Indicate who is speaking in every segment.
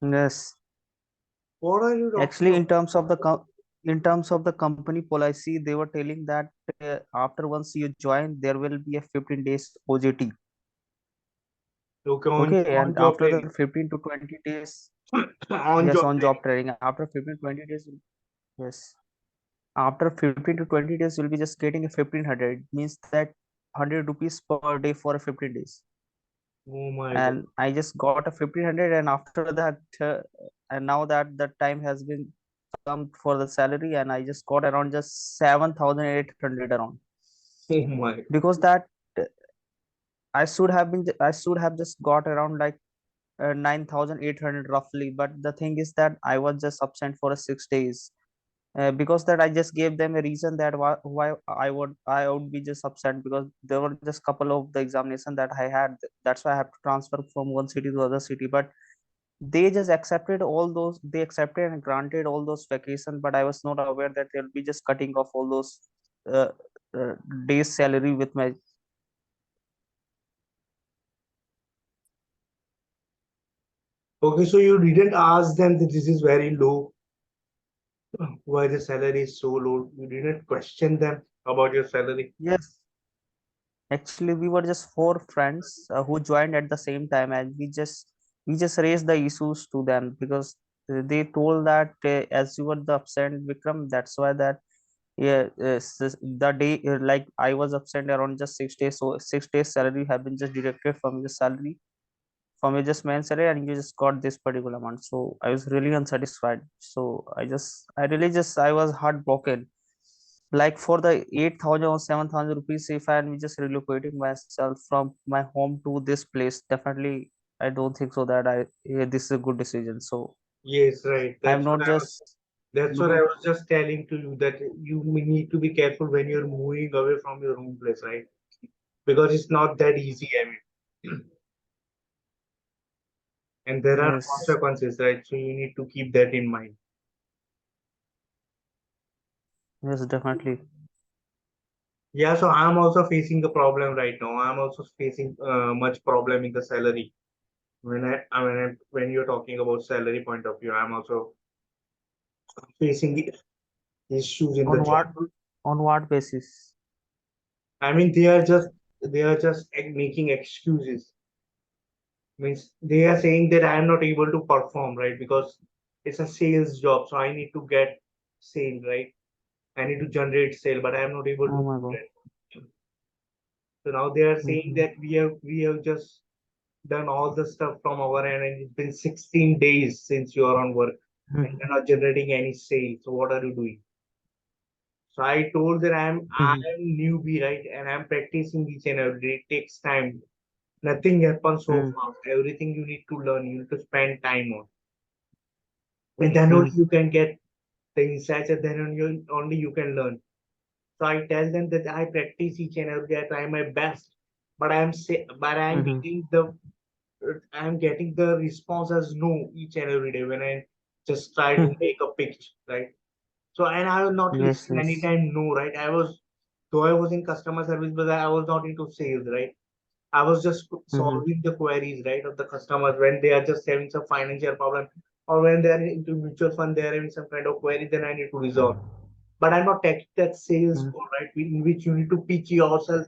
Speaker 1: Yes.
Speaker 2: What are you talking
Speaker 1: Actually,
Speaker 2: about?
Speaker 1: in terms of the company policy, they were telling that after once you join, there will be a 15 days OJT.
Speaker 2: Okay,
Speaker 1: Okay,
Speaker 2: on
Speaker 1: and
Speaker 2: job
Speaker 1: after the
Speaker 2: training.
Speaker 1: 15 to 20 days,
Speaker 2: On
Speaker 1: yes,
Speaker 2: job
Speaker 1: on job
Speaker 2: training.
Speaker 1: training. After 15 to 20 days, yes, after 15 to 20 days, you'll be just getting a 1500. Means that 100 rupees per day for a 15 days.
Speaker 2: Oh my God.
Speaker 1: And I just got a 1500, and after that, and now that the time has been come for the salary, and I just got around just 7,800 around,
Speaker 2: Oh my.
Speaker 1: because that I should have just got around like 9,800 roughly. But the thing is that I was just absent for a 6 days, because that I just gave them a reason that why I would be just absent, because there were just couple of the examination that I had. That's why I have to transfer from one city to other city. But they just accepted all those, they accepted and granted all those vacation, but I was not aware that they'll be just cutting off all those uh, uh, days salary with my.
Speaker 2: Okay, so you didn't ask them that this is very low, why the salary is so low. You didn't question them about your salary.
Speaker 1: Yes, actually we were just four friends who joined at the same time, and we just raised the issues to them, because they told that as you were the absent Vikram, that's why that, yeah, the day, like I was absent around just 6 days, so 6 days salary have been just deducted from your salary, from your just main salary, and you just got this particular amount. So I was really unsatisfied. So I was heartbroken. Like for the 8,000 or 7,000 rupees, if I'm just relocating myself from my home to this place, definitely I don't think so that this is a good decision. So
Speaker 2: Yes, right.
Speaker 1: I'm not just
Speaker 2: That's what I
Speaker 1: looking.
Speaker 2: was just telling to you that you need to be careful when you're moving away from your home place, right? Because it's not that easy, I mean. And there are
Speaker 1: Yes,
Speaker 2: consequences, right? So you need to keep that in mind.
Speaker 1: yes, definitely.
Speaker 2: Yeah, so I'm also facing the problem right now. I'm also facing much problem in the salary. When you're talking about salary point of view, I'm also facing the issues in the
Speaker 1: On
Speaker 2: job.
Speaker 1: what basis?
Speaker 2: I mean, they are just making excuses. Means they are saying that I am not able to perform, right? Because it's a sales job, so I need to get sale, right? I need to generate sale, but I am not able
Speaker 1: Oh
Speaker 2: to
Speaker 1: my
Speaker 2: do
Speaker 1: God.
Speaker 2: that. So now they are saying
Speaker 1: Mm-hmm.
Speaker 2: that we have just done all the stuff from our end, and it's been 16 days since you are on work, and you're not generating any sale. So what are you doing? So I told that I'm newbie, right? And I'm practicing each and every day. It takes time. Nothing happens so fast. Everything you need to learn, you need to spend time on. And then only you can get the insights, and then only you can learn. So I tell them that I practice each and every day. I try my best, but I'm
Speaker 1: Mm-hmm.
Speaker 2: getting the response as no each and every day when I just try to make a pitch, right? So and I will not
Speaker 1: Yes,
Speaker 2: listen
Speaker 1: yes.
Speaker 2: anytime no, right? Though I was in customer service, but I was not into sales, right? I was just
Speaker 1: Mm-hmm.
Speaker 2: solving the queries, right, of the customers when they are just having some financial problem, or when they are into mutual fund, they are having some kind of query, then I need to resolve. But I'm not taking that sales call, right, in which you need to pitch yourself,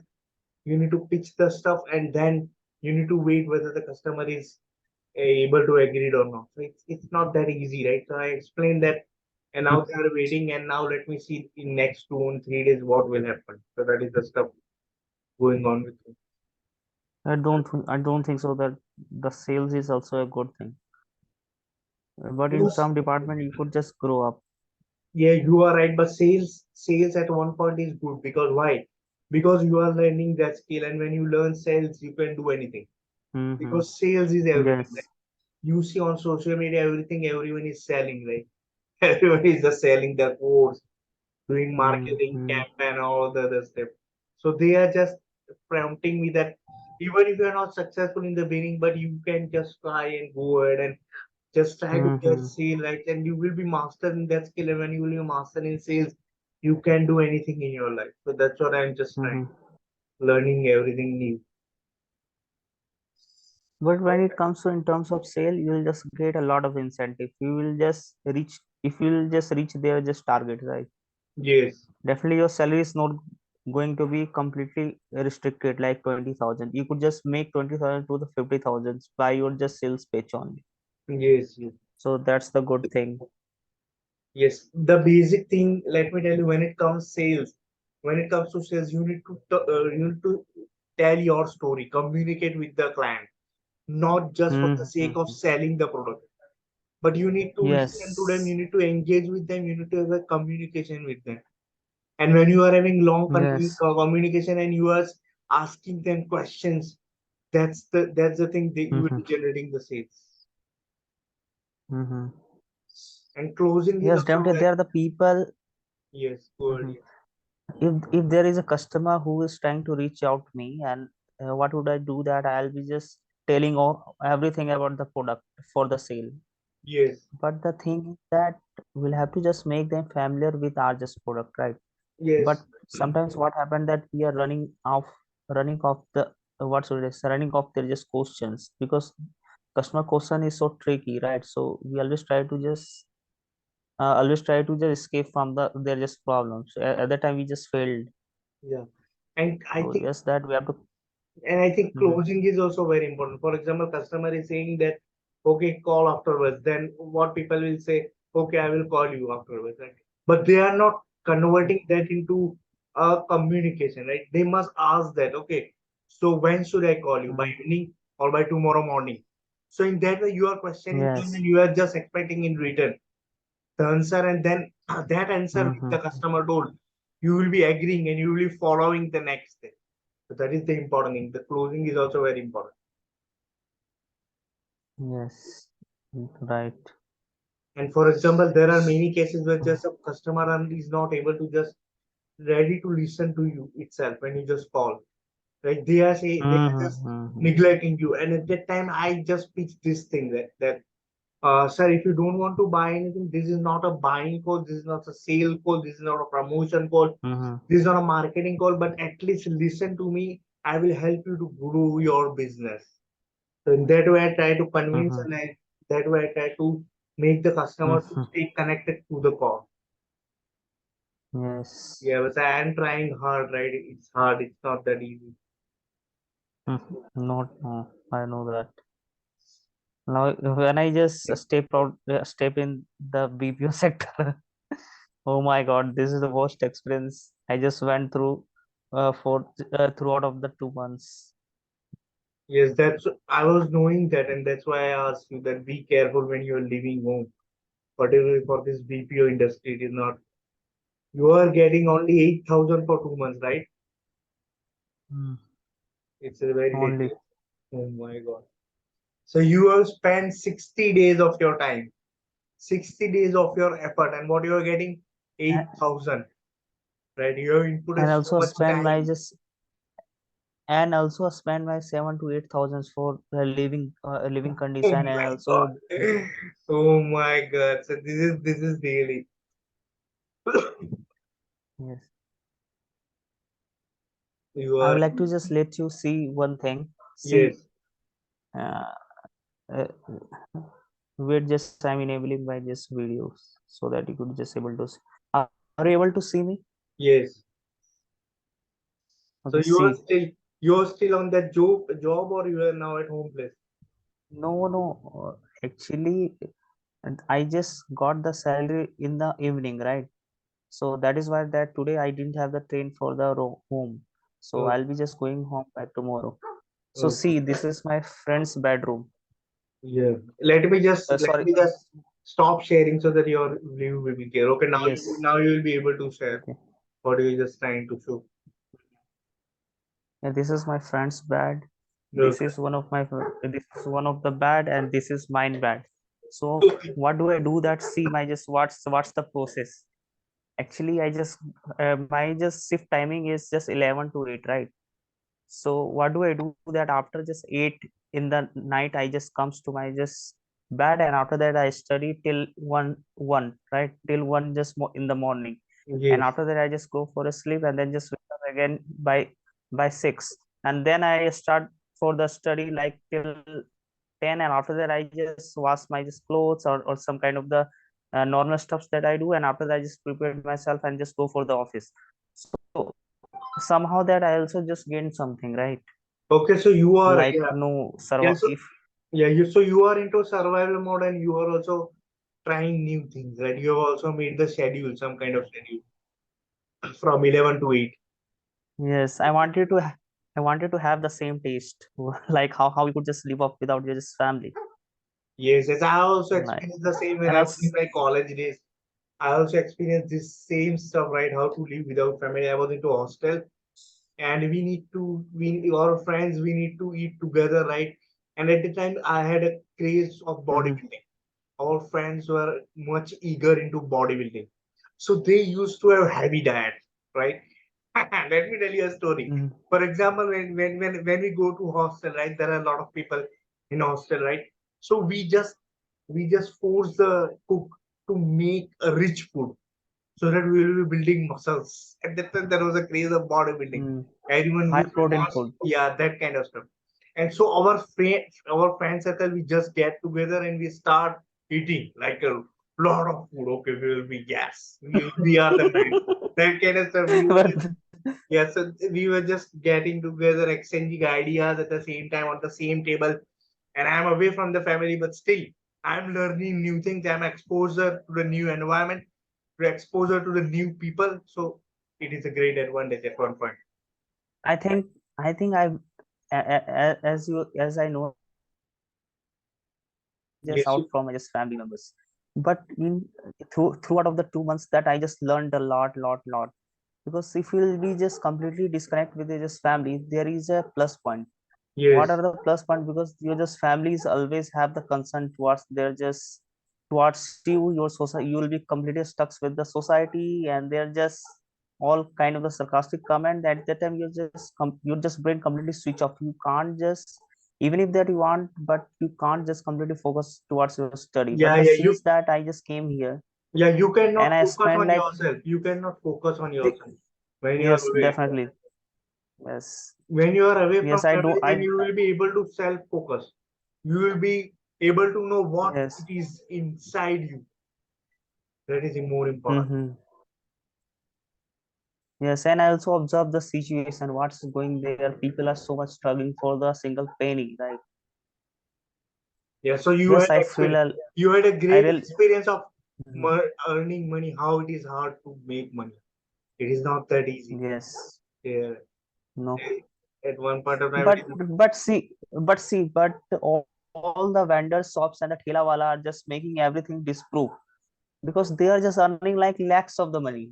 Speaker 2: you need to pitch the stuff, and then you need to wait whether the customer is able to agree or not. So it's not that easy, right? So I explained that, and now they are waiting, and now let me see in next 2 and 3 days what will happen. So that is the stuff going on with me.
Speaker 1: I don't think so that the sales is also a good thing. But in
Speaker 2: Yes,
Speaker 1: some department you could just grow up.
Speaker 2: yeah, you are right. But sales at one point is good because why? Because you are learning that skill, and when you learn sales, you can do anything.
Speaker 1: Mm-hmm.
Speaker 2: Because sales is everything. Right?
Speaker 1: Yes.
Speaker 2: You see on social media, everything everyone is selling, right? Everyone is just selling their course, doing marketing
Speaker 1: Mm-hmm.
Speaker 2: campaign, all the other stuff. So they are just prompting me that even if you are not successful in the beginning, but you can just try and go ahead and just try to get
Speaker 1: Mm-hmm.
Speaker 2: sale, right? And you will be master in that skill. And when you will be master in sales, you can do anything in your life. So that's what I'm just trying,
Speaker 1: Mm-hmm.
Speaker 2: learning everything new.
Speaker 1: But when it comes to in terms of sale, you will just get a lot of incentive. You will just reach, if you will just reach their just target, right?
Speaker 2: Yes,
Speaker 1: Definitely your salary is not going to be completely restricted like 20,000. You could just make 20,000 to the 50,000 by your just sales pitch only.
Speaker 2: yes, yes.
Speaker 1: So that's the good thing.
Speaker 2: Yes, the basic thing, let me tell you, when it comes to sales, you need to tell your story, communicate with the client, not just for the sake of
Speaker 1: Mm-hmm.
Speaker 2: selling the product, but you need to listen to them, you
Speaker 1: Yes.
Speaker 2: need to engage with them, you need to have a communication with them. And when you are having
Speaker 1: Yes.
Speaker 2: communication and you are asking them questions, that's the thing that you will
Speaker 1: Mm-hmm.
Speaker 2: be generating the sales.
Speaker 1: Mm-hmm.
Speaker 2: And closing is
Speaker 1: Yes,
Speaker 2: also
Speaker 1: definitely.
Speaker 2: very,
Speaker 1: There are the people.
Speaker 2: yes, good.
Speaker 1: Mhm. If there is a customer who is trying to reach out to me, and what would I do that I'll be just telling all, everything about the product for the sale.
Speaker 2: Yes,
Speaker 1: But the thing is that we'll have to just make them familiar with our just product, right? But
Speaker 2: yes,
Speaker 1: sometimes what happened that we are running off the what should I say, running off their just questions, because customer question is so tricky, right? So we always try to just escape from their just problems. At that time we just failed.
Speaker 2: yeah. And I
Speaker 1: So
Speaker 2: think
Speaker 1: just that we have to.
Speaker 2: And I think
Speaker 1: Mhm.
Speaker 2: closing is also very important. For example, customer is saying that, okay, call afterwards. Then what people will say, okay, I will call you afterwards. Right? But they are not converting that into a communication, right? They must ask that, okay, so when should I call you? By
Speaker 1: Mhm.
Speaker 2: evening or by tomorrow morning? So in that way, you are questioning them
Speaker 1: Yes.
Speaker 2: and you are just expecting in return the answer, and then that answer which the
Speaker 1: Mm-hmm.
Speaker 2: customer told, you will be agreeing and you will be following the next day. So that is the important thing. The closing is also very important.
Speaker 1: Yes. Right.
Speaker 2: And for example, there are many cases where just a customer is not able to just ready to listen to you itself when you just call. Right? They are just
Speaker 1: Mm-hmm. Mm-hmm.
Speaker 2: neglecting you. And at that time, I just pitch this thing that sir, if you don't want to buy anything, this is not a buying call, this is not a sale call, this is not a promotion call,
Speaker 1: Mm-hmm.
Speaker 2: this is not a marketing call, but at least listen to me. I will help you to grow your business. So in that way, I try to convince
Speaker 1: Mm-hmm.
Speaker 2: and that way I try to make the customer to
Speaker 1: Mm-hmm.
Speaker 2: stay connected to the call.
Speaker 1: Yes.
Speaker 2: Yeah, but I am trying hard, right? It's hard. It's not that easy.
Speaker 1: Not no. I know that. Now when I just step in the BPO sector, oh my God, this is the worst experience I just went through for throughout of the 2 months.
Speaker 2: Yes, that's I was knowing that, and that's why I asked you that be careful when you're leaving home, particularly for this BPO industry. It is not you are getting only 8,000 for 2 months, right?
Speaker 1: Mm.
Speaker 2: It's a very
Speaker 1: Only.
Speaker 2: little. Oh my God. So you have spent 60 days of your time, 60 days of your effort, and what you are getting?
Speaker 1: A-
Speaker 2: 8,000, right? You have input
Speaker 1: and
Speaker 2: so
Speaker 1: also
Speaker 2: much
Speaker 1: spend my
Speaker 2: time.
Speaker 1: just and also spend my 7 to 8 thousands for living
Speaker 2: Oh
Speaker 1: condition, and
Speaker 2: my God.
Speaker 1: also
Speaker 2: Oh my God. So this is really.
Speaker 1: yes,
Speaker 2: You
Speaker 1: I
Speaker 2: are,
Speaker 1: would like to just let you see one thing. See,
Speaker 2: yes,
Speaker 1: uh, uh, wait, just I'm enabling by just videos so that you could just able to see. Are you able to see me?
Speaker 2: yes. So
Speaker 1: Okay, see.
Speaker 2: you're still on that job or you are now at home place?
Speaker 1: No, no. Actually, I just got the salary in the evening, right? So that is why that today I didn't have the train for the home. So
Speaker 2: Oh,
Speaker 1: I'll be just going home by tomorrow. So
Speaker 2: okay.
Speaker 1: see, this is my friend's bedroom.
Speaker 2: Yeah. Let
Speaker 1: Sorry.
Speaker 2: me just stop sharing so that your view will be clear. Okay,
Speaker 1: Yes.
Speaker 2: now you will be able to share
Speaker 1: Okay.
Speaker 2: what you're just trying to show.
Speaker 1: Yeah, this is my friend's bed. This
Speaker 2: Okay.
Speaker 1: is one of my this is one of the bed, and this is mine bed. So
Speaker 2: Okay.
Speaker 1: what do I do that? See, my just what's the process? Actually, I just my just shift timing is just 11 to 8, right? So what do I do that after just 8 in the night, I just comes to my just bed, and after that I study till 1, right? Till 1 just in the morning. And
Speaker 2: Yes.
Speaker 1: after that I just go for a sleep, and then just wake up again by 6. And then I start for the study like till 10, and after that I just wash my just clothes or some kind of the normal stuffs that I do, and after that I just prepared myself and just go for the office. So somehow that I also just gained something, right?
Speaker 2: Okay, so you are,
Speaker 1: Like
Speaker 2: yeah,
Speaker 1: no
Speaker 2: yeah,
Speaker 1: survive
Speaker 2: so
Speaker 1: if
Speaker 2: yeah, you are into survival mode and you are also trying new things, right? You have also made the schedule, some kind of schedule from 11 to 8.
Speaker 1: yes, I wanted to have the same taste like how we could just live up without just family,
Speaker 2: Yes, yes, I also
Speaker 1: like.
Speaker 2: experienced the same when
Speaker 1: And
Speaker 2: I was in
Speaker 1: also,
Speaker 2: my college days. I also experienced this same stuff, right? How to live without family. I was into hostel, and we our friends, we need to eat together, right? And at the time, I had a craze of
Speaker 1: mhm,
Speaker 2: bodybuilding. Our friends were much eager into bodybuilding, so they used to have heavy diet, right? Let me tell you a story.
Speaker 1: mhm,
Speaker 2: For example, when we go to hostel, right, there are a lot of people in hostel, right? So we just force the cook to make a rich food so that we will be building muscles. At that time, there was a craze of bodybuilding.
Speaker 1: mhm.
Speaker 2: Everyone
Speaker 1: High
Speaker 2: used to
Speaker 1: protein
Speaker 2: watch,
Speaker 1: food.
Speaker 2: yeah, that kind of stuff. And so our friend circle, we just get together and we start eating like a lot of food. Okay, we will be yes, we are the man. That kind of stuff.
Speaker 1: But
Speaker 2: Yeah, so we were just getting together, exchanging ideas at the same time on the same table. And I'm away from the family, but still, I'm learning new things. I'm exposure to the new environment, to exposure to the new people. So it is a great advantage at one point.
Speaker 1: I think as you as I know, I just out from my just family members.
Speaker 2: Yes,
Speaker 1: But in throughout of the 2 months that I just learned a lot. Because if you'll be just completely disconnect with your just family, there is a plus point. What are the plus
Speaker 2: yes.
Speaker 1: point? Because your just families always have the concern towards their just towards you, your society. You will be completely stuck with the society, and they're just all kind of the sarcastic comment. At that time, your just brain completely switch off. You can't just, even if that you want, but you can't just completely focus towards your study. But
Speaker 2: Yeah,
Speaker 1: just
Speaker 2: yeah.
Speaker 1: since that I just came here
Speaker 2: You
Speaker 1: and
Speaker 2: cannot
Speaker 1: I
Speaker 2: focus
Speaker 1: spent
Speaker 2: on
Speaker 1: like
Speaker 2: yourself. You cannot focus on
Speaker 1: the,
Speaker 2: yourself when you are
Speaker 1: yes,
Speaker 2: away.
Speaker 1: definitely, yes,
Speaker 2: When you are away from
Speaker 1: yes, I do.
Speaker 2: family, then you will be able to self focus. You will be able to know what
Speaker 1: Yes.
Speaker 2: it is inside you. That is more important.
Speaker 1: Mm-hmm. Yes, and I also observe the situation, what's going there. People are so much struggling for the single penny, right?
Speaker 2: Yeah, so you
Speaker 1: Yes,
Speaker 2: had
Speaker 1: I feel
Speaker 2: experience. You had a
Speaker 1: I
Speaker 2: great
Speaker 1: will.
Speaker 2: experience of
Speaker 1: Mhm.
Speaker 2: earning money. How it is hard to make money. It is not that easy.
Speaker 1: Yes,
Speaker 2: Yeah,
Speaker 1: no,
Speaker 2: at one point of time, it
Speaker 1: but
Speaker 2: is.
Speaker 1: but all the vendors, shops, and the thela wala are just making everything disprove because they are just earning like lakhs of the money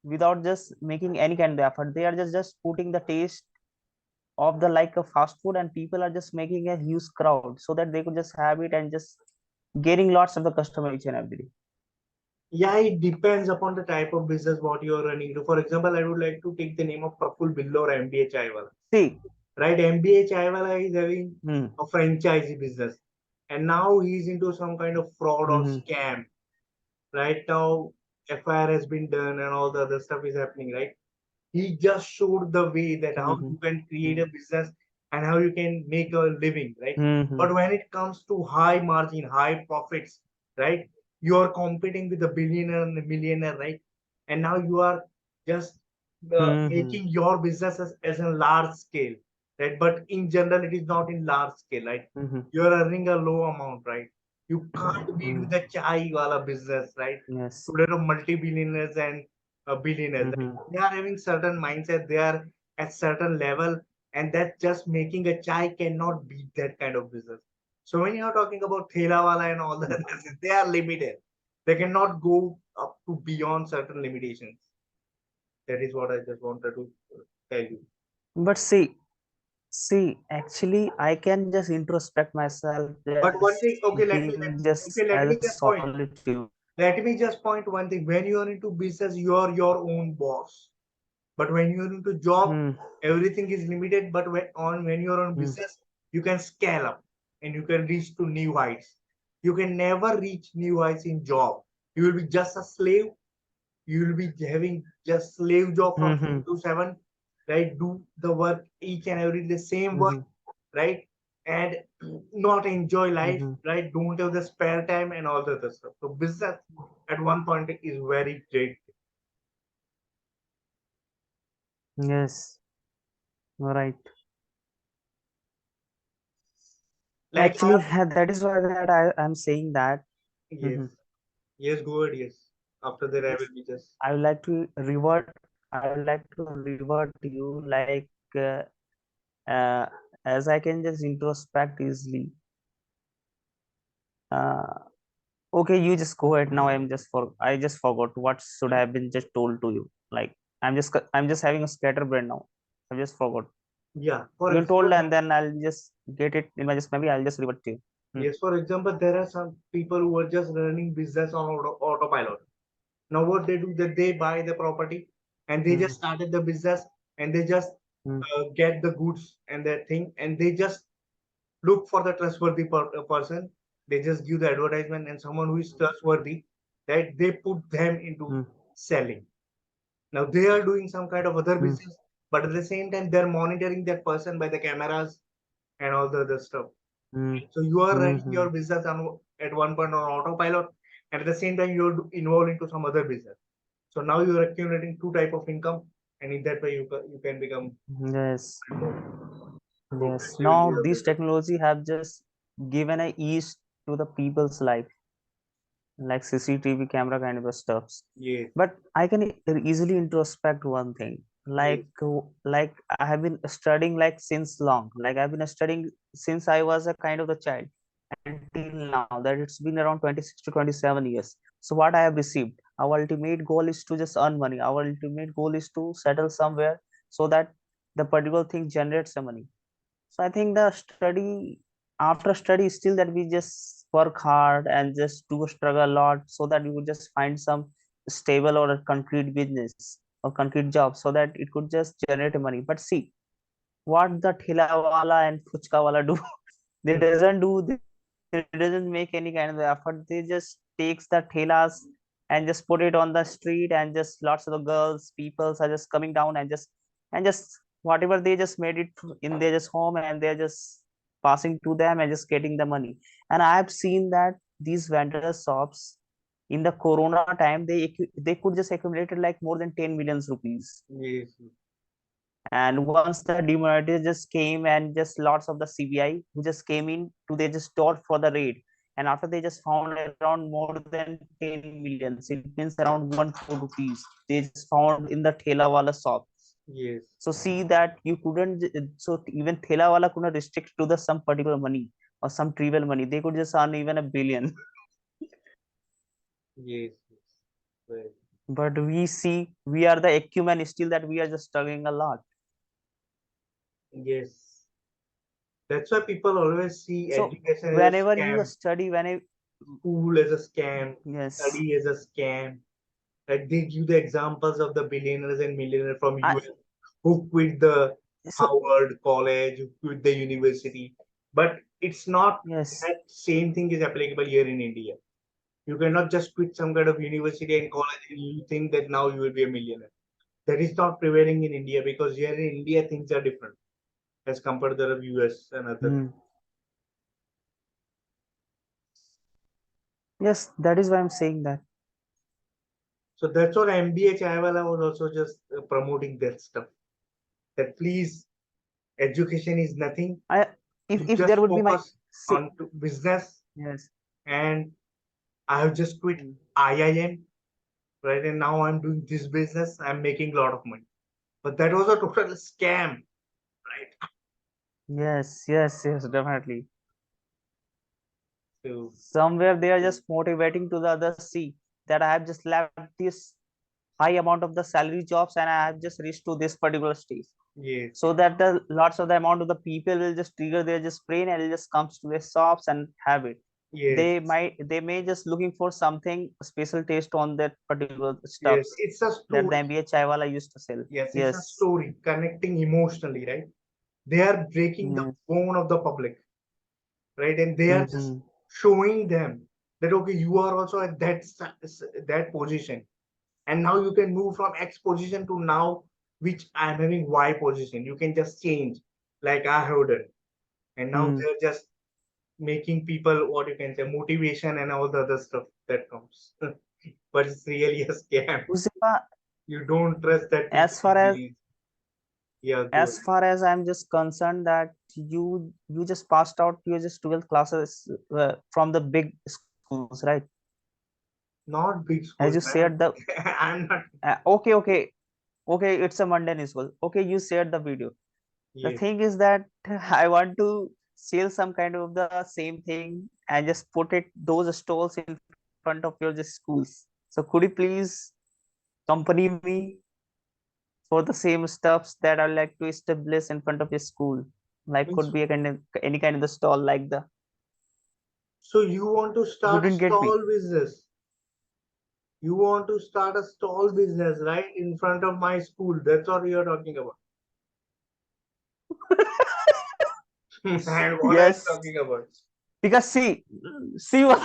Speaker 1: without just making any kind of effort. They are just putting the taste of the like a fast food, and people are just making a huge crowd so that they could just have it and just getting lots of the customer each and every day.
Speaker 2: Yeah, it depends upon the type of business what you are running. For example, I would like to take the name of Praful Billo or MBA Chaiwala.
Speaker 1: See,
Speaker 2: Right, MBA Chaiwala is having
Speaker 1: hmm,
Speaker 2: a franchise business, and now he's into some kind of fraud or
Speaker 1: hmm,
Speaker 2: scam. Right now, FIR has been done and all the other stuff is happening. Right, he just showed the way that how
Speaker 1: hmm,
Speaker 2: you can create
Speaker 1: hmm,
Speaker 2: a business and how you can make a living, right?
Speaker 1: hmm, hmm,
Speaker 2: But when it comes to high margin, high profits, right, you are competing with a billionaire and a millionaire, right? And now you are just
Speaker 1: hmm, hmm,
Speaker 2: making your business as a large scale, right? But in general, it is not in large scale, right?
Speaker 1: hmm,
Speaker 2: You are earning a low amount, right? You can't beat
Speaker 1: hmm,
Speaker 2: with the chai wala business, right?
Speaker 1: yes,
Speaker 2: Today, the multi-billionaires and billionaires, right?
Speaker 1: hmm,
Speaker 2: They are having certain mindset. They are at certain level, and that just making a chai cannot beat that kind of business. So when you are talking about Thela wala and all the others, they are limited. They cannot go up to beyond certain limitations. That is what I just wanted to tell you.
Speaker 1: but see, actually I can just introspect myself
Speaker 2: But
Speaker 1: just
Speaker 2: one thing, okay,
Speaker 1: being just
Speaker 2: okay,
Speaker 1: as a
Speaker 2: let me just point.
Speaker 1: solitude.
Speaker 2: Let me just point one thing. When you are into business, you are your own boss. But when you're into job,
Speaker 1: Hmm,
Speaker 2: everything is limited. But when you're on
Speaker 1: hmm,
Speaker 2: business, you can scale up and you can reach to new heights. You can never reach new heights in job. You will be just a slave. You will be having just slave job
Speaker 1: hmm,
Speaker 2: from
Speaker 1: hmm,
Speaker 2: 7 to 7, right? Do the work each and every the same work,
Speaker 1: hmm,
Speaker 2: right? and not enjoy life,
Speaker 1: Mm-hmm.
Speaker 2: right? Don't have the spare time and all the other stuff. So business at one point is very great.
Speaker 1: Yes, right.
Speaker 2: Like
Speaker 1: Actually, that is why that I'm saying that.
Speaker 2: yes,
Speaker 1: Mhm.
Speaker 2: yes, go ahead, yes. After that, I
Speaker 1: Yes,
Speaker 2: will be just
Speaker 1: I would like to revert. I would like to revert you like uh, as I can just introspect easily. Uh, okay, you just go ahead now. I just forgot what should have been just told to you. Like I'm just having a scatterbrain now. I just forgot.
Speaker 2: yeah. For
Speaker 1: You can told
Speaker 2: example,
Speaker 1: and then I'll just get it in my just maybe I'll just revert to you. Hmm.
Speaker 2: yes, for example, there are some people who are just running business on autopilot. Now, what they do that they buy the property and they
Speaker 1: Hmm.
Speaker 2: just started the business and they just
Speaker 1: Hmm.
Speaker 2: get the goods and that thing and they just look for the trustworthy person. They just give the advertisement and someone who is trustworthy that they put them into
Speaker 1: Hmm.
Speaker 2: selling. Now they are doing some kind of other
Speaker 1: Hmm.
Speaker 2: business, but at the same time they're monitoring that person by the cameras and all the other stuff.
Speaker 1: Hmm.
Speaker 2: So you are
Speaker 1: Hmm.
Speaker 2: running
Speaker 1: Hmm.
Speaker 2: your business at one point on autopilot, and at the same time you're involved into some other business. So now you are accumulating two type of income, and in that way you can become
Speaker 1: Yes.
Speaker 2: more
Speaker 1: Yes.
Speaker 2: progressively
Speaker 1: Now
Speaker 2: a
Speaker 1: these
Speaker 2: business.
Speaker 1: technology have just given a ease to the people's life, like CCTV camera kind of stuffs.
Speaker 2: Yes,
Speaker 1: But I can easily introspect one thing.
Speaker 2: yes,
Speaker 1: Like I have been studying like since long. Like I've been studying since I was a kind of a child until now. That it's been around 26 to 27 years. So what I have received, our ultimate goal is to just earn money. Our ultimate goal is to settle somewhere so that the particular thing generates some money. So I think the study after study still that we just work hard and just do struggle a lot so that we would just find some stable or a concrete business or concrete job so that it could just generate money. But see what the thela wala and fuchka wala do. They doesn't do, they doesn't make any kind of effort. They just takes the thelas and just put it on the street and just lots of the girls peoples are just coming down and just whatever they just made it in their just home and they're just passing to them and just getting the money. And I've seen that these vendor shops in the corona time they could just accumulated like more than 10 million rupees.
Speaker 2: yes,
Speaker 1: And once the demonetization just came and just lots of the CBI who just came in to they just stored for the raid. And after they just found around more than 10 millions, it means around 1 crore rupees. They just found in the Thela Wala shops.
Speaker 2: yes,
Speaker 1: So see that you couldn't, so even Thela Wala couldn't restrict to the some particular money or some trivial money. They could just earn even a billion.
Speaker 2: yes, yes. Right.
Speaker 1: But we see we are the acumen still that we are just struggling a lot.
Speaker 2: Yes. That's why people always see
Speaker 1: So
Speaker 2: education as a
Speaker 1: whenever you
Speaker 2: scam,
Speaker 1: study, when
Speaker 2: school as a scam,
Speaker 1: yes,
Speaker 2: study as a scam. Like they give the examples of the billionaires and millionaires from
Speaker 1: I
Speaker 2: US who quit the
Speaker 1: so
Speaker 2: Harvard College, who quit the university. But it's not
Speaker 1: yes,
Speaker 2: that same thing is applicable here in India. You cannot just quit some kind of university and college and you think that now you will be a millionaire. That is not prevailing in India because here in India things are different as compared to the US and other things.
Speaker 1: mm, yes, that is why I'm saying that.
Speaker 2: So that's what MBA Chaiwala was also just promoting that stuff. That please, education is nothing.
Speaker 1: I
Speaker 2: You
Speaker 1: if
Speaker 2: just
Speaker 1: there would be my
Speaker 2: focus
Speaker 1: say
Speaker 2: on business.
Speaker 1: yes,
Speaker 2: And I have just quit
Speaker 1: mm,
Speaker 2: IIM, right? And now I'm doing this business. I'm making a lot of money. But that was a total scam, right?
Speaker 1: yes, yes, yes, definitely.
Speaker 2: So
Speaker 1: Somewhere they are just motivating to the others. See that I have just left this high amount of the salary jobs and I have just reached to this particular stage.
Speaker 2: yes,
Speaker 1: So that the lots of the amount of the people will just trigger their just brain and it just comes to their shops and have it.
Speaker 2: yes,
Speaker 1: They may just looking for something special taste on that particular
Speaker 2: yes.
Speaker 1: stuffs
Speaker 2: It's a
Speaker 1: that the
Speaker 2: story.
Speaker 1: MBA chaiwala used to sell.
Speaker 2: Yes, it's a
Speaker 1: Yes.
Speaker 2: story connecting emotionally, right? They are breaking the
Speaker 1: Yes.
Speaker 2: bone of the public, right? And they are just
Speaker 1: Mm-hmm.
Speaker 2: showing them that okay, you are also at that position, and now you can move from X position to now which I'm having Y position. You can just change, like I have done. and now
Speaker 1: Hmm.
Speaker 2: they're just making people, what you can say, motivation and all the other stuff that comes. But it's really a scam.
Speaker 1: Huzaifa,
Speaker 2: You don't trust that people
Speaker 1: as far as
Speaker 2: easily. Yeah, go ahead.
Speaker 1: I'm just concerned that you just passed out your just 12th classes from the big schools, right?
Speaker 2: Not big
Speaker 1: As you
Speaker 2: schools,
Speaker 1: shared
Speaker 2: man.
Speaker 1: the
Speaker 2: I'm not.
Speaker 1: okay, it's a Monday school. Okay, you shared the video. The
Speaker 2: Yes.
Speaker 1: thing is that I want to sell some kind of the same thing and just put it those stalls in front of your just schools. So could you please accompany me for the same stuffs that I like to establish in front of your school? Like
Speaker 2: Means,
Speaker 1: could be a kind of any kind of the stall like the
Speaker 2: so you want to
Speaker 1: you
Speaker 2: start a
Speaker 1: didn't get me.
Speaker 2: stall business? You want to start a stall business, right? In front of my school. That's what you're talking about. And what I'm
Speaker 1: Yes,
Speaker 2: talking about.
Speaker 1: because see one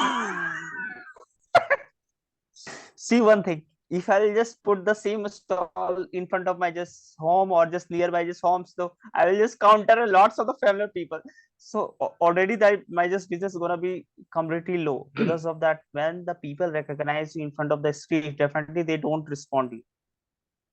Speaker 1: see one thing. If I'll just put the same stall in front of my just home or just nearby just homes, so I will just counter a lots of the family people. So already that my just business is gonna be completely low because of that. When the people recognize you in front of the street, definitely they don't respond to you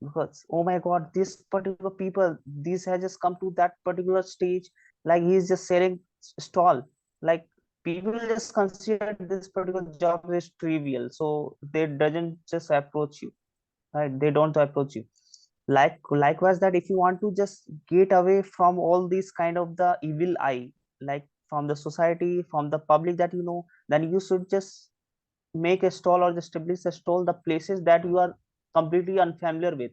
Speaker 1: because oh my god, this particular people, this has just come to that particular stage, like he's just selling stall. Like people just consider this particular job is trivial, so they doesn't just approach you, right? They don't approach you. Likewise, that if you want to just get away from all these kind of the evil eye, like from the society, from the public that you know, then you should just make a stall or just establish a stall the places that you are completely unfamiliar with,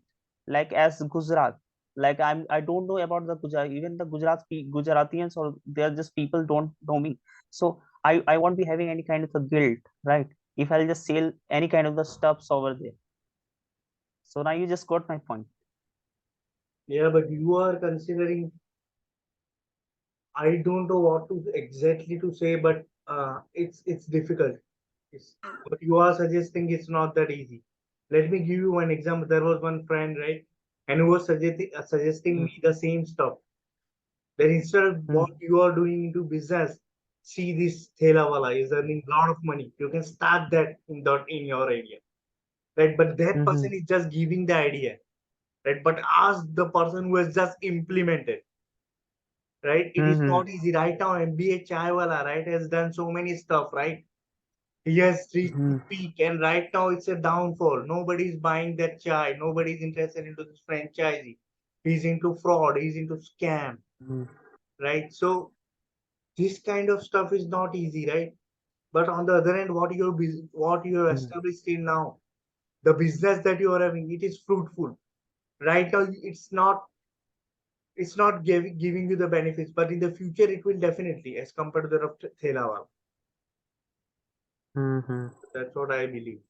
Speaker 1: like as Gujarat. Like I don't know about the Gujarat, even the Gujaratians or they're just people don't know me. So I won't be having any kind of a guilt, right? If I'll just sell any kind of the stuffs over there. So now you just got my point.
Speaker 2: Yeah, but you are considering, I don't know what to exactly to say, but it's difficult. It's, what you are suggesting is not that easy. Let me give you one example. There was one friend, right, and who was suggesting me
Speaker 1: Mm,
Speaker 2: the same stuff. Then instead of what
Speaker 1: mm,
Speaker 2: you are doing into business, see this Thela wala is earning a lot of money. You can start that in your area, right? But that
Speaker 1: mhm,
Speaker 2: person is just giving the idea, right? But ask the person who has just implemented, right? It is
Speaker 1: mhm,
Speaker 2: not easy right now. MBA Chaiwala, right, has done so many stuff, right? He has reached the
Speaker 1: mhm,
Speaker 2: peak, and right now it's a downfall. Nobody's buying that chai. Nobody's interested into this franchisee. He's into fraud. He's into scam,
Speaker 1: mhm,
Speaker 2: right? So this kind of stuff is not easy, right? But on the other hand, what you have
Speaker 1: mhm,
Speaker 2: established till now, the business that you are having, it is fruitful. Right now, it's not giving you the benefits, but in the future, it will definitely, as compared to the Thelawal.
Speaker 1: mhm.
Speaker 2: That's what I believe.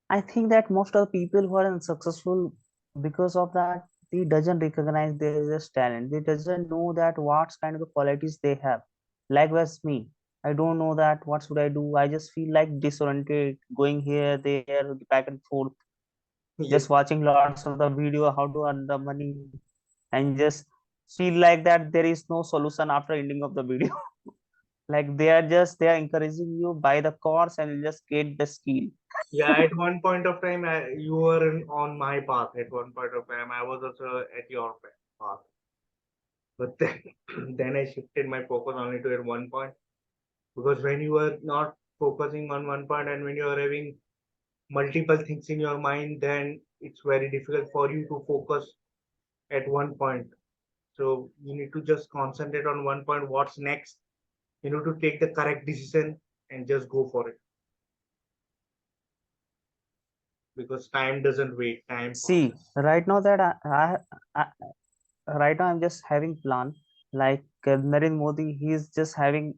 Speaker 1: I think that most of the people who are unsuccessful because of that, they doesn't recognize there is a talent. They doesn't know that what kind of qualities they have. Likewise me, I don't know that what should I do. I just feel like disoriented, going here, there, back and forth,
Speaker 2: Yes.
Speaker 1: just watching lots of the video how to earn the money, and just feel like that there is no solution after ending of the video. Like they are encouraging you buy the course and just get the skill.
Speaker 2: Yeah, at one point of time, you were on my path. At one point of time, I was also at your path. But then, then I shifted my focus only to at one point, because when you are not focusing on one point and when you are having multiple things in your mind, then it's very difficult for you to focus at one point. So you need to just concentrate on one point. What's next? You need to take the correct decision and just go for it, because time doesn't wait. Time
Speaker 1: See,
Speaker 2: passes.
Speaker 1: right now that right now I'm just having plan like Narendra Modi, he's just having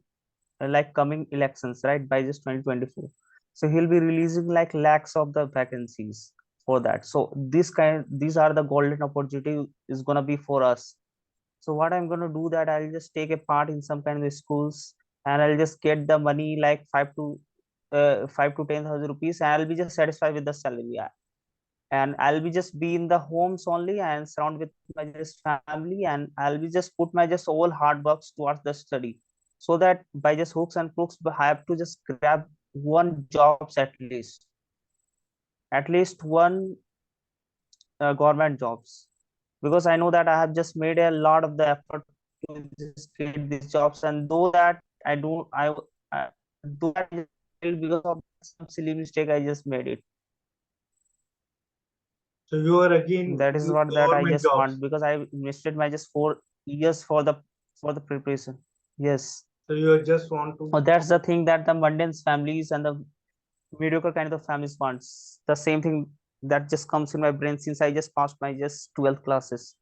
Speaker 1: like coming elections right by just 2024. So he'll be releasing like lakhs of the vacancies for that. So these are the golden opportunity is gonna be for us. So what I'm gonna do that I'll just take a part in some kind of schools and I'll just get the money like 5 to 10,000 rupees and I'll be just satisfied with the salary. Yeah. and I'll be just be in the homes only and surround with my just family, and I'll be just put my just all hard works towards the study, so that by just hooks and crooks I have to just grab one jobs at least one government jobs, because I know that I have just made a lot of the effort to just get these jobs, and though that I do I do that I just failed because of some silly mistake I just made it.
Speaker 2: So you are again
Speaker 1: That is
Speaker 2: doing
Speaker 1: what that I
Speaker 2: government
Speaker 1: just
Speaker 2: jobs.
Speaker 1: want, because I invested my just 4 years for the preparation. Yes.
Speaker 2: So you just want to
Speaker 1: Oh, that's the thing that the mundane families and the mediocre kind of families wants. The same thing that just comes in my brain since I just passed my just 12th classes.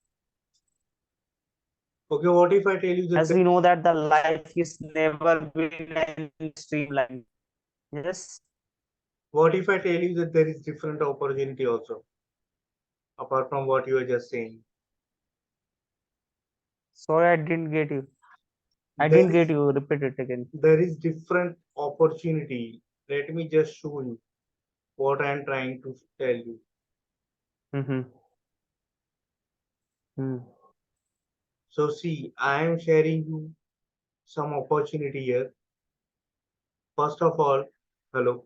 Speaker 2: okay. What if I tell you that
Speaker 1: As we know that the life is never been any streamlined. Yes.
Speaker 2: what if I tell you that there is different opportunity also apart from what you are just saying?
Speaker 1: Sorry, I didn't get you. I
Speaker 2: There
Speaker 1: didn't get
Speaker 2: is
Speaker 1: you. Repeat it again.
Speaker 2: there is different opportunity. Let me just show you what I am trying to tell you.
Speaker 1: Mm-hmm. Mm.
Speaker 2: So see, I am sharing you some opportunity here. First of all, hello,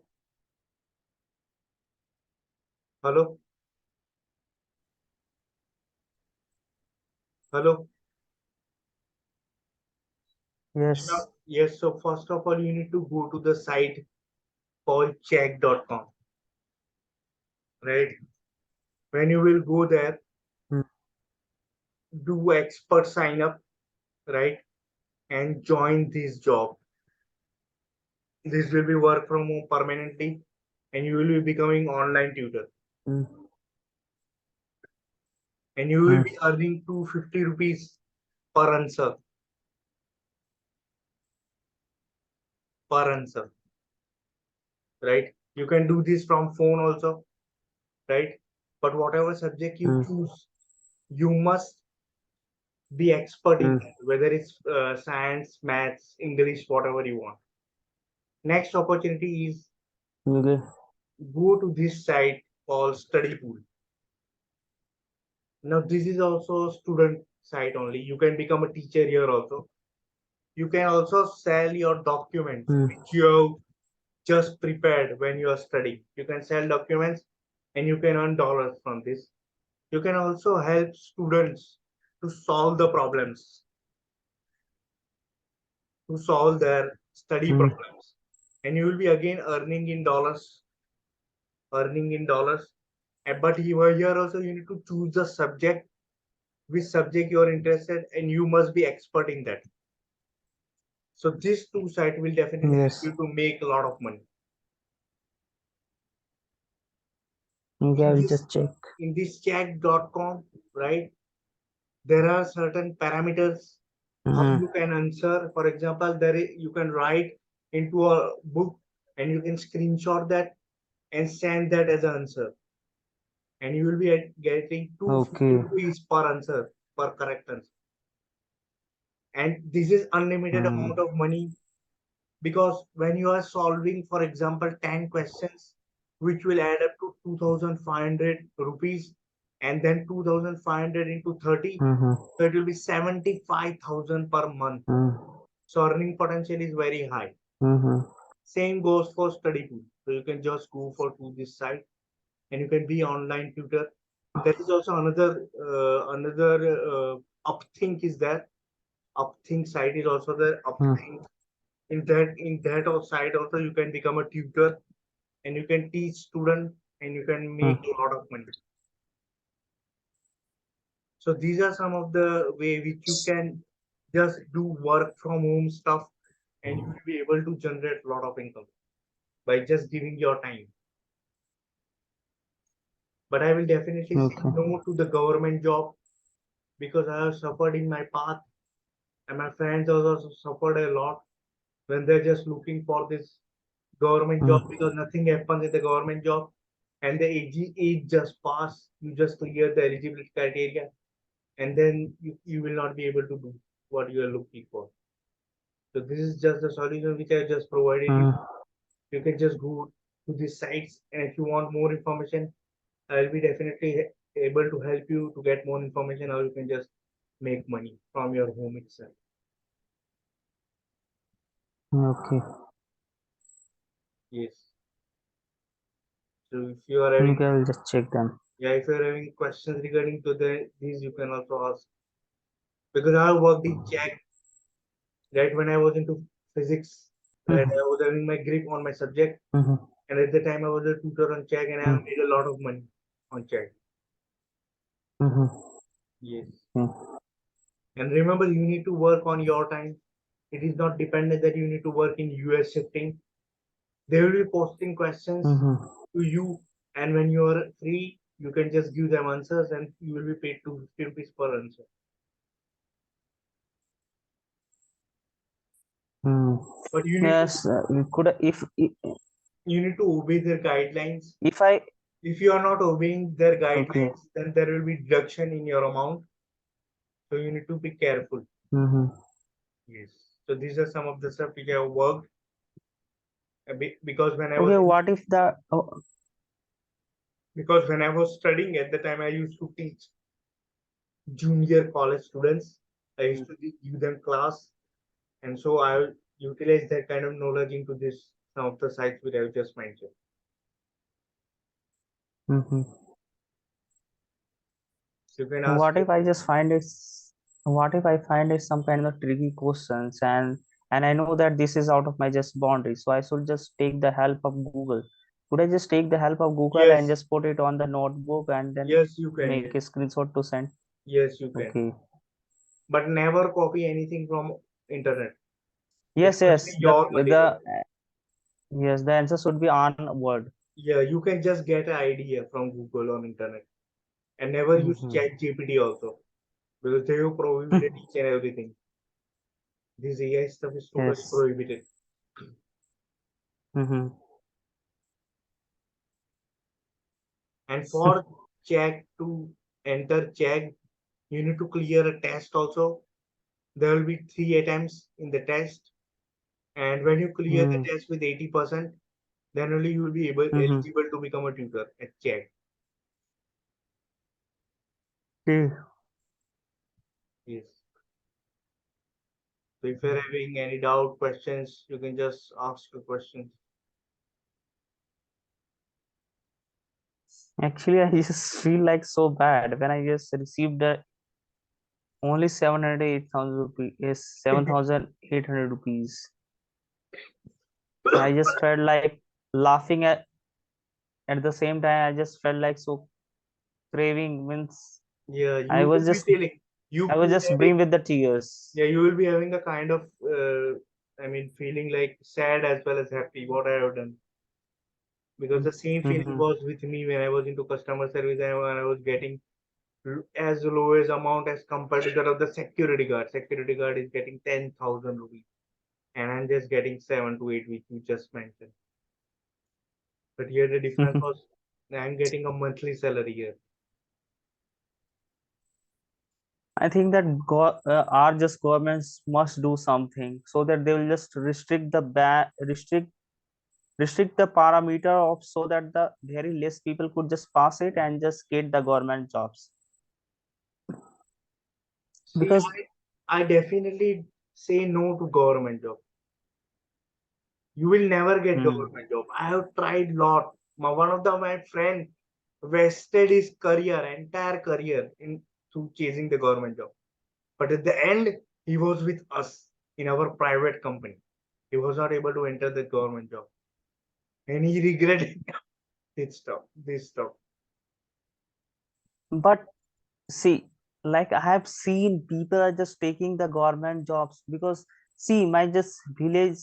Speaker 2: hello, hello.
Speaker 1: Yes.
Speaker 2: Yes, so first of all, you need to go to the site called check.com, right? When you will go there,
Speaker 1: Mm.
Speaker 2: do expert sign up, right? And join this job. This will be work from home permanently, and you will be becoming online tutor,
Speaker 1: Mm.
Speaker 2: and you will
Speaker 1: Mm.
Speaker 2: be earning 250 rupees per answer, per answer, right? You can do this from phone also, right? But whatever subject you
Speaker 1: Mm.
Speaker 2: choose, you must be expert in
Speaker 1: Mm.
Speaker 2: that, whether it's science, maths, English, whatever you want. Next opportunity is
Speaker 1: Okay.
Speaker 2: go to this site called Study Pool. Now, this is also student site only. You can become a teacher here also. You can also sell your documents
Speaker 1: Mm.
Speaker 2: which you have just prepared when you are studying. You can sell documents and you can earn dollars from this. You can also help students to solve the problems, to solve their study
Speaker 1: Mm.
Speaker 2: problems. And you will be again earning in dollars, earning in dollars. But here also you need to choose the subject, which subject you are interested, and you must be expert in that. So these two sites will definitely help
Speaker 1: Yes.
Speaker 2: you to make a lot of money.
Speaker 1: Okay, I
Speaker 2: In
Speaker 1: will
Speaker 2: this
Speaker 1: just check.
Speaker 2: in this check.com, right? There are certain parameters how
Speaker 1: Mm.
Speaker 2: you can answer. For example, you can write into a book and you can screenshot that and send that as an answer. And you will be getting 250
Speaker 1: Okay.
Speaker 2: rupees per answer, per correct answer. And this is unlimited
Speaker 1: Mm.
Speaker 2: amount of money because when you are solving, for example, 10 questions, which will add up to 2,500 rupees, and then 2,500 into 30,
Speaker 1: Mm-hmm.
Speaker 2: so it will be 75,000 per month.
Speaker 1: Mm.
Speaker 2: So earning potential is very high.
Speaker 1: Mm-hmm.
Speaker 2: Same goes for study pool. So you can just go for to this site and you can be online tutor. There is also another upthink is there. Upthink site is also there.
Speaker 1: Mm.
Speaker 2: Upthink in that site also you can become a tutor and you can teach student and you can make
Speaker 1: Mm.
Speaker 2: a lot of money. So these are some of the way which you can just do work from home stuff and you will be able to generate a lot of income by just giving your time. But I will definitely say
Speaker 1: Okay.
Speaker 2: no to the government job because I have suffered in my path and my friends also suffered a lot when they're just looking for this government job
Speaker 1: Mm.
Speaker 2: because nothing happens in the government job and the age just pass. You just clear the eligibility criteria and then you will not be able to do what you are looking for. So this is just the solution which I just provided you.
Speaker 1: Mm.
Speaker 2: You can just go to these sites and if you want more information, I'll be definitely able to help you to get more information how you can just make money from your home itself.
Speaker 1: Okay.
Speaker 2: Yes. So if you are having,
Speaker 1: Okay, I'll just check them.
Speaker 2: yeah, if you are having questions regarding to these, you can also ask. Because I worked in Czech, right when I was into physics, right, I
Speaker 1: Mm-hmm.
Speaker 2: was having my grip on my subject,
Speaker 1: Mm-hmm.
Speaker 2: and at the time I was a tutor on Czech, and I made a lot of money on Czech.
Speaker 1: Mm-hmm.
Speaker 2: Yes.
Speaker 1: Mm-hmm.
Speaker 2: And remember, you need to work on your time. It is not dependent that you need to work in US shifting. They will be posting questions
Speaker 1: Mm-hmm.
Speaker 2: to you, and when you are free, you can just give them answers, and you will be paid 250 rupees per answer.
Speaker 1: Mm.
Speaker 2: But
Speaker 1: Yes, we could
Speaker 2: you need to obey their guidelines.
Speaker 1: if I
Speaker 2: If you are not obeying their
Speaker 1: okay.
Speaker 2: guidelines, then there will be deduction in your amount. So you need to be careful.
Speaker 1: Mm-hmm.
Speaker 2: Yes. So these are some of the stuff which I have worked a bit because
Speaker 1: Okay, what if the
Speaker 2: when I was studying at the time, I used to teach junior college students. I used to give them class, and so I utilize that kind of knowledge into this some of the sites which I just mentioned.
Speaker 1: mm-hmm.
Speaker 2: So you can ask
Speaker 1: What
Speaker 2: your
Speaker 1: if I just find it what if I find it some kind of tricky questions and I know that this is out of my just boundary, so I should just take the help of Google. Could I just take the help of Google and
Speaker 2: yes,
Speaker 1: just put it on the notebook and then
Speaker 2: yes, you can.
Speaker 1: make
Speaker 2: Yes,
Speaker 1: a screenshot to send?
Speaker 2: yes, you can.
Speaker 1: Okay.
Speaker 2: But never copy anything from internet,
Speaker 1: Yes,
Speaker 2: especially
Speaker 1: yes.
Speaker 2: your material.
Speaker 1: Yes, the answer should be on word.
Speaker 2: Yeah, you can just get an idea from Google on internet, and never use
Speaker 1: Mm-hmm.
Speaker 2: Chat GPT also because they have prohibited each and everything. This AI stuff is totally
Speaker 1: Yes.
Speaker 2: prohibited.
Speaker 1: Mm-hmm.
Speaker 2: And for check to enter check, you need to clear a test also. There will be 3 attempts in the test, and when you clear the test with 80%, then only you will be
Speaker 1: Mm-hmm.
Speaker 2: eligible to become a tutor at check.
Speaker 1: Okay.
Speaker 2: Yes. So if you're having any doubt, questions, you can just ask your questions.
Speaker 1: Actually, I just feel like so bad when I just received the only 708,000 rupees is 7,800 rupees. I just felt like laughing at the same time. I just felt like so craving means
Speaker 2: Yeah,
Speaker 1: I
Speaker 2: you
Speaker 1: was
Speaker 2: will be
Speaker 1: just
Speaker 2: feeling
Speaker 1: I
Speaker 2: you
Speaker 1: was
Speaker 2: will
Speaker 1: just
Speaker 2: having
Speaker 1: brim with the tears.
Speaker 2: yeah, you will be having a kind of feeling like sad as well as happy what I have done. Because the same feeling
Speaker 1: Mm-hmm.
Speaker 2: was with me when I was into customer service and when I was getting as low as amount as compared to that of the security guard. Security guard is getting 10,000 rupees, and I'm just getting 7 to 8, which you just mentioned. But here the difference was I'm getting a monthly salary here.
Speaker 1: I think that our just governments must do something so that they will just restrict the parameter of so that the very less people could just pass it and just get the government jobs
Speaker 2: See,
Speaker 1: because
Speaker 2: I definitely say no to government job. You will never get
Speaker 1: hmm,
Speaker 2: government job. I have tried lot. One of my friend wasted his career, entire career in to chasing the government job. But at the end, he was with us in our private company. He was not able to enter the government job, and he regretted this stuff. This stuff.
Speaker 1: but see, like I have seen people are just taking the government jobs because see, my village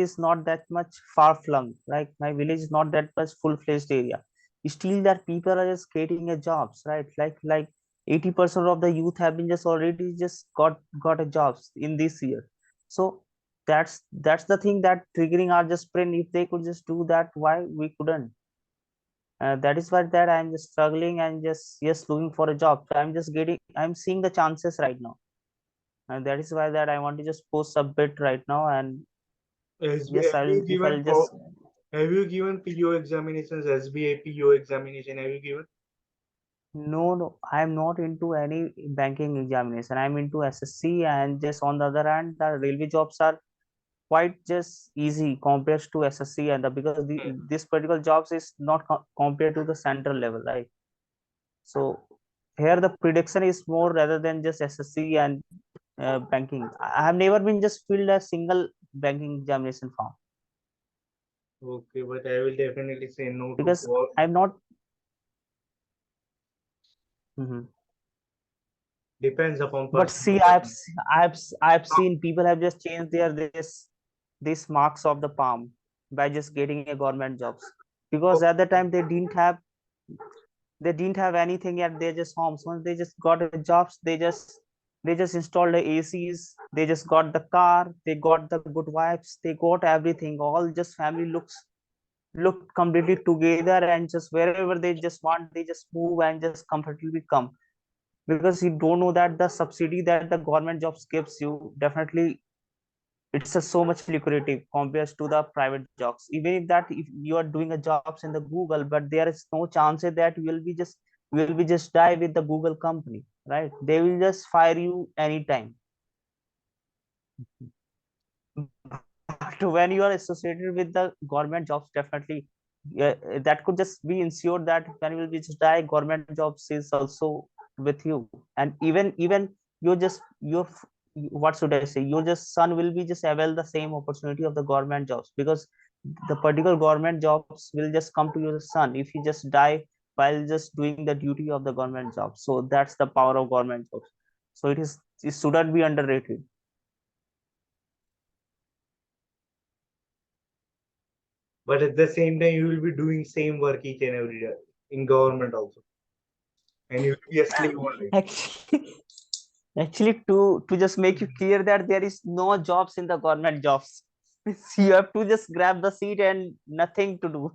Speaker 1: is not that much far flung. Like my village is not that much full-fledged area. Still, that people are just getting a jobs, right? Like 80% of the youth have been just already just got a jobs in this year. So that's the thing that triggering our just brain. If they could just do that, why we couldn't? That is why that I'm just struggling and just looking for a job. So I'm seeing the chances right now, and that is why that I want to just post a bit right now. And
Speaker 2: Has
Speaker 1: yes,
Speaker 2: have you
Speaker 1: I'll if
Speaker 2: given
Speaker 1: I'll just
Speaker 2: call? Have you given PO examinations, SBA PO examination? Have you given?
Speaker 1: No, no, I'm not into any banking examination. I'm into SSC, and just on the other hand, the railway jobs are quite just easy compared to SSC, and because
Speaker 2: Hmm.
Speaker 1: this particular jobs is not compared to the central level, right? So here the prediction is more rather than just SSC and banking. I have never been just filled a single banking examination form
Speaker 2: Okay, but I will definitely say no to
Speaker 1: because I'm not. Mhm.
Speaker 2: depends upon
Speaker 1: But
Speaker 2: person to
Speaker 1: see,
Speaker 2: person.
Speaker 1: I've seen people have just changed their this marks of the palm by just getting a government jobs because at the time they didn't have anything at their just homes. Once they just got a jobs, they just installed the ACs, they just got the car, they got the good vibes, they got everything. All just family look completely together, and just wherever they just want, they just move and just comfortably come because you don't know that the subsidy that the government jobs gives you definitely it's a so much lucrative compared to the private jobs. Even if that if you are doing a jobs in the Google, but there is no chance that you will be just die with the Google company, right? They will just fire you anytime. But when you are associated with the government jobs, definitely that could just be ensured that when you will be just die, government jobs is also with you. And even you just your what should I say, your just son will be just avail the same opportunity of the government jobs because the particular government jobs will just come to your son if he just die while just doing the duty of the government job. So that's the power of government jobs. So it shouldn't be underrated.
Speaker 2: But at the same time, you will be doing same work each and every day in government also, and you will be a slave only.
Speaker 1: Actually, actually, to just make you clear that there is no jobs in the government jobs. You have to just grab the seat and nothing to do.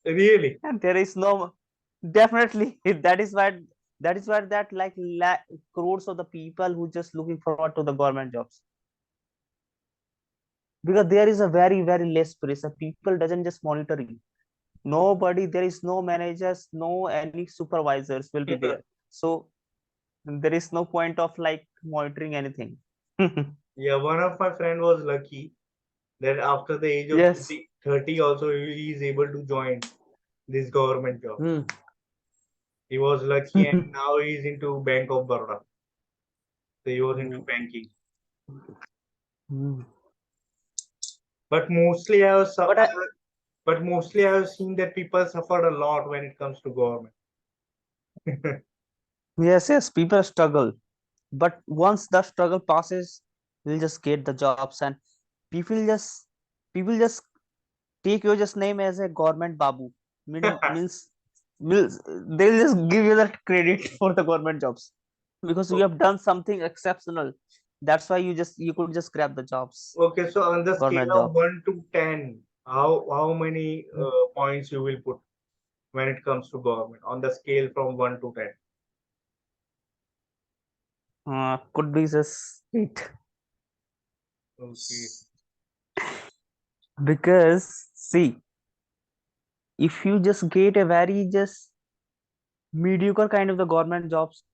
Speaker 2: Really?
Speaker 1: And there is no definitely that is why that like crores of the people who just looking forward to the government jobs because there is a very less pressure. People doesn't just monitor you. Nobody, there is no managers, no any supervisors will be there. So there is no point of like monitoring anything.
Speaker 2: Yeah, one of my friend was lucky that after the age of
Speaker 1: Yes.
Speaker 2: 30 also he is able to join this government job.
Speaker 1: Hmm.
Speaker 2: He was lucky and now he is into Bank of Baroda. So he was into banking.
Speaker 1: Hmm.
Speaker 2: But mostly I was,
Speaker 1: But
Speaker 2: but mostly I have seen that people suffered a lot when it comes to government.
Speaker 1: yes, people struggle. But once the struggle passes, we'll just get the jobs, and people just people just take your just name as a government babu. Means they'll just give you that credit for the government jobs because you have done something exceptional. That's why you could just grab the jobs,
Speaker 2: Okay, so on the scale
Speaker 1: government
Speaker 2: of
Speaker 1: job.
Speaker 2: 1 to 10, how many points you will put when it comes to government on the scale from 1 to 10?
Speaker 1: Could be just it
Speaker 2: Okay.
Speaker 1: because see if you just get a very just mediocre kind of the government jobs